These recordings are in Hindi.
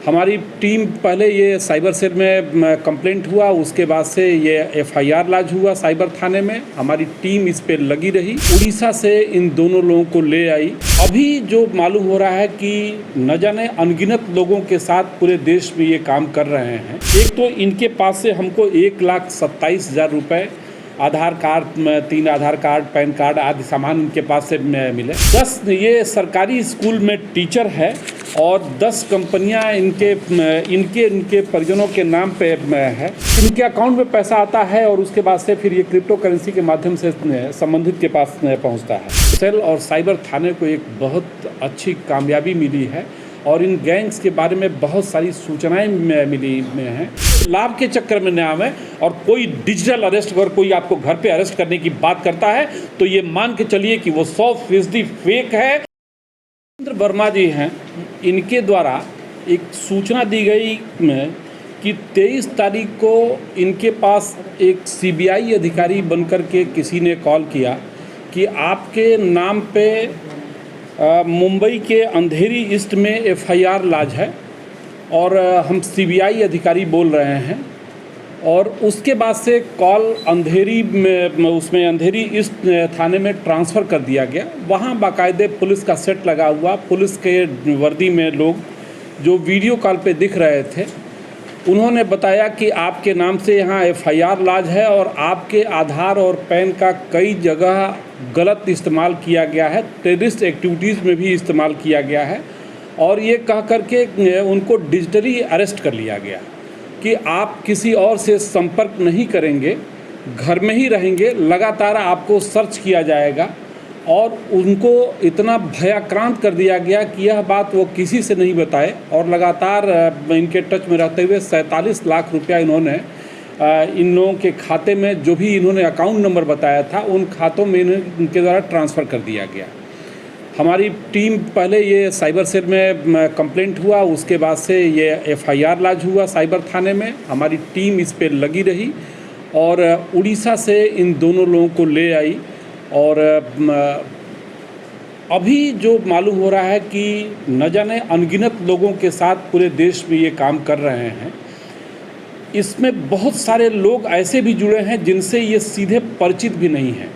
हमारी टीम पहले ये साइबर सेल में कंप्लेंट हुआ, उसके बाद से ये एफआईआर लॉन्च हुआ साइबर थाने में। हमारी टीम इस पे लगी रही, उड़ीसा से इन दोनों लोगों को ले आई। अभी जो मालूम हो रहा है कि न जाने अनगिनत लोगों के साथ पूरे देश में ये काम कर रहे हैं। एक तो इनके पास से हमको 1,27,000 रुपये, आधार कार्ड, 3 आधार कार्ड, पैन कार्ड आदि सामान इनके पास से मिले। 10 ये सरकारी स्कूल में टीचर है और 10 कंपनियां इनके परिजनों के नाम पे है। इनके अकाउंट में पैसा आता है और उसके बाद से फिर ये क्रिप्टो करेंसी के माध्यम से संबंधित के पास पहुंचता है। सेल और साइबर थाने को एक बहुत अच्छी कामयाबी मिली है और इन गैंग्स के बारे में बहुत सारी सूचनाएं मिली हैं। लाभ के चक्कर में नाम है और कोई डिजिटल अरेस्ट, अगर कोई आपको घर पे अरेस्ट करने की बात करता है तो ये मान के चलिए कि वो 100% फेक है। इंद्र वर्मा जी हैं, इनके द्वारा एक सूचना दी गई कि 23 तारीख को इनके पास एक सीबीआई अधिकारी बनकर के किसी ने कॉल किया कि आपके नाम पे मुंबई के अंधेरी ईस्ट में एफआईआर लॉन्च है और हम सीबीआई अधिकारी बोल रहे हैं। और उसके बाद से कॉल अंधेरी ईस्ट थाने में ट्रांसफ़र कर दिया गया। वहाँ बाकायदे पुलिस का सेट लगा हुआ, पुलिस के वर्दी में लोग जो वीडियो कॉल पे दिख रहे थे, उन्होंने बताया कि आपके नाम से यहाँ एफआईआर लॉन्च है और आपके आधार और पैन का कई जगह गलत इस्तेमाल किया गया है, टेररिस्ट एक्टिविटीज़ में भी इस्तेमाल किया गया है। और ये कह करके उनको डिजिटली अरेस्ट कर लिया गया कि आप किसी और से संपर्क नहीं करेंगे, घर में ही रहेंगे, लगातार आपको सर्च किया जाएगा। और उनको इतना भयाक्रांत कर दिया गया कि यह बात वो किसी से नहीं बताए और लगातार इनके टच में रहते हुए 47 लाख रुपया इन्होंने इन लोगों के खाते में, जो भी इन्होंने अकाउंट नंबर बताया था, उन खातों में इनके द्वारा ट्रांसफ़र कर दिया गया। हमारी टीम पहले ये साइबर सेल में कंप्लेंट हुआ, उसके बाद से ये एफआईआर लॉन्च हुआ साइबर थाने में। हमारी टीम इस पे लगी रही और उड़ीसा से इन दोनों लोगों को ले आई। और अभी जो मालूम हो रहा है कि न जाने अनगिनत लोगों के साथ पूरे देश में ये काम कर रहे हैं। इसमें बहुत सारे लोग ऐसे भी जुड़े हैं जिनसे ये सीधे परिचित भी नहीं हैं।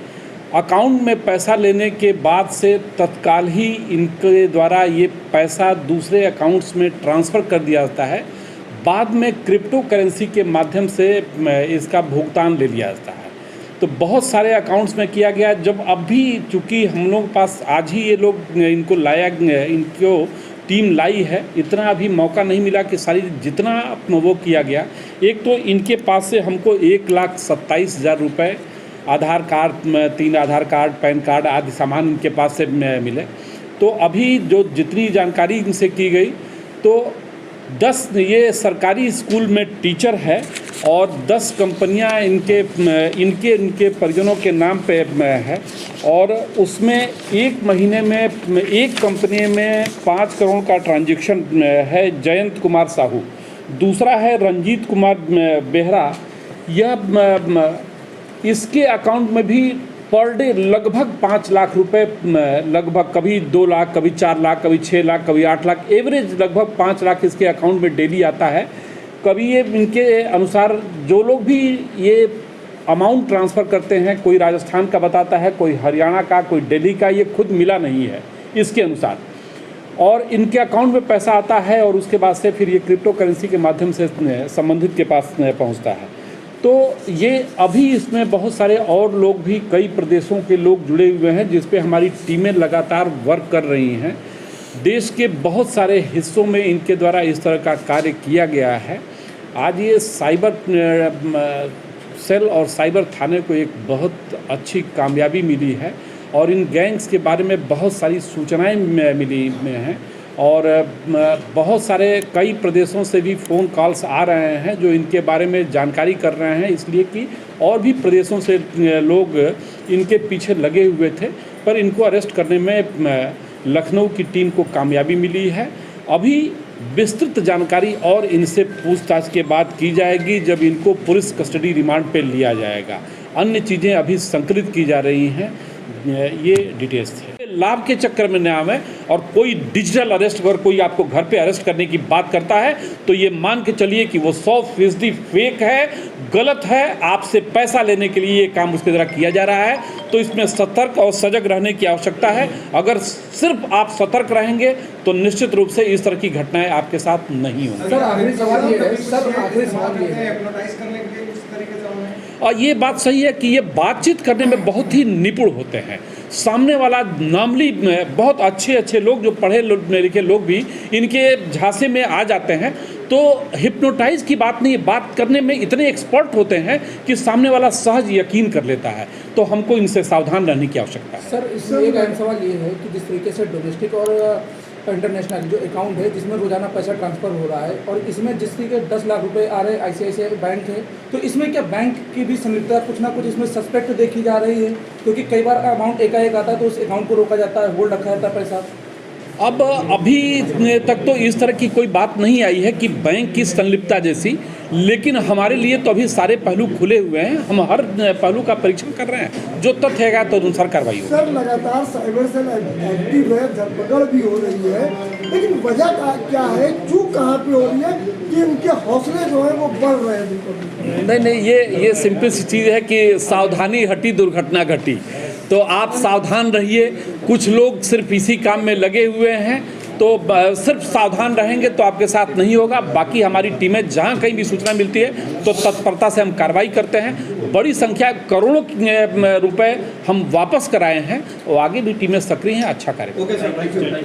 अकाउंट में पैसा लेने के बाद से तत्काल ही इनके द्वारा ये पैसा दूसरे अकाउंट्स में ट्रांसफ़र कर दिया जाता है। बाद में क्रिप्टो करेंसी के माध्यम से इसका भुगतान ले लिया जाता है। तो बहुत सारे अकाउंट्स में किया गया। जब अभी चूँकि हम लोग के पास आज ही ये लोग इनको इनको टीम लाई है, इतना अभी मौका नहीं मिला कि सारी जितना वो किया गया। एक तो इनके पास से हमको 1,27,000 रुपये, आधार कार्ड, 3 आधार कार्ड, पैन कार्ड आदि सामान इनके पास से मिले। तो अभी जो जितनी जानकारी इनसे की गई, तो 10 ये सरकारी स्कूल में टीचर है और 10 कंपनियां इनके परिजनों के नाम पे है। और उसमें एक महीने में एक कंपनी में 5 करोड़ का ट्रांजैक्शन है, जयंत कुमार साहू। दूसरा है रंजीत कुमार बेहरा। यह इसके अकाउंट में भी पर डे लगभग 5 लाख रुपए, लगभग कभी 2 लाख, कभी 4 लाख, कभी 6 लाख, कभी 8 लाख, एवरेज लगभग 5 लाख इसके अकाउंट में डेली आता है। कभी ये इनके अनुसार जो लोग भी ये अमाउंट ट्रांसफ़र करते हैं, कोई राजस्थान का बताता है, कोई हरियाणा का, कोई दिल्ली का, ये खुद मिला नहीं है इसके अनुसार। और इनके अकाउंट में पैसा आता है और उसके बाद से फिर ये क्रिप्टो करेंसी के माध्यम से संबंधित के पास पहुँचता है। तो ये अभी इसमें बहुत सारे और लोग भी, कई प्रदेशों के लोग जुड़े हुए हैं जिस पे हमारी टीमें लगातार वर्क कर रही हैं। देश के बहुत सारे हिस्सों में इनके द्वारा इस तरह का कार्य किया गया है। आज ये साइबर सेल और साइबर थाने को एक बहुत अच्छी कामयाबी मिली है और इन गैंग्स के बारे में बहुत सारी सूचनाएं मिली हैं। और बहुत सारे कई प्रदेशों से भी फ़ोन कॉल्स आ रहे हैं जो इनके बारे में जानकारी कर रहे हैं, इसलिए कि और भी प्रदेशों से लोग इनके पीछे लगे हुए थे। पर इनको अरेस्ट करने में लखनऊ की टीम को कामयाबी मिली है। अभी विस्तृत जानकारी और इनसे पूछताछ के बाद की जाएगी जब इनको पुलिस कस्टडी रिमांड पे लिया जाएगा। अन्य चीज़ें अभी संकलित की जा रही हैं। ये डिटेल्स थे। लाभ के चक्कर में न आवे। और कोई डिजिटल अरेस्ट, अगर कोई आपको घर पे अरेस्ट करने की बात करता है तो ये मान के चलिए कि वो 100% फेक है, गलत है, आपसे पैसा लेने के लिए ये काम उसके द्वारा किया जा रहा है। तो इसमें सतर्क और सजग रहने की आवश्यकता है। अगर सिर्फ आप सतर्क रहेंगे तो निश्चित रूप से इस तरह की घटनाएं आपके साथ नहीं होंगी। सर आखिरी सवाल ये है, और ये बात सही है कि ये बातचीत करने में बहुत ही निपुण होते हैं। सामने वाला मामूली बहुत अच्छे लोग, जो पढ़े लिखे लोग भी इनके झांसे में आ जाते हैं। तो हिप्नोटाइज की बात नहीं, बात करने में इतने एक्सपर्ट होते हैं कि सामने वाला सहज यकीन कर लेता है। तो हमको इनसे सावधान रहने की आवश्यकता है। सर इसमें एक अहम सवाल ये है कि जिस तरीके से डोमेस्टिक और इंटरनेशनल जो अकाउंट है जिसमें रोजाना पैसा ट्रांसफर हो रहा है, और इसमें जिसके 10 लाख रुपए आ रहे ICICI बैंक है, तो इसमें क्या बैंक की भी संलिप्तता कुछ ना कुछ इसमें सस्पेक्ट देखी जा रही है? क्योंकि कई बार अमाउंट एकाएक आता है तो उस अकाउंट को रोका जाता है, होल्ड रखा जाता है पैसा। अब अभी तक तो इस तरह की कोई बात नहीं आई है कि बैंक की संलिप्तता जैसी, लेकिन हमारे लिए तो अभी सारे पहलू खुले हुए हैं। हम हर पहलू का परीक्षण कर रहे हैं, जो तथ्य है तो अनुसार कार्रवाई होगी। सर लगातार साइबर सेल एक्टिव है, धरपकड़ भी हो रही है, लेकिन वजह क्या है, चूक कहाँ पे हो रही है कि उनके हौसले जो है वो बढ़ रहे हैं? नहीं, ये सिंपल सी चीज़ है कि सावधानी हटी दुर्घटना घटी। तो आप सावधान रहिए। कुछ लोग सिर्फ इसी काम में लगे हुए हैं, तो सिर्फ सावधान रहेंगे तो आपके साथ नहीं होगा। बाकी हमारी टीमें जहाँ कहीं भी सूचना मिलती है तो तत्परता से हम कार्रवाई करते हैं। बड़ी संख्या करोड़ों रुपए हम वापस कराए हैं और आगे भी टीमें सक्रिय हैं, अच्छा कार्य।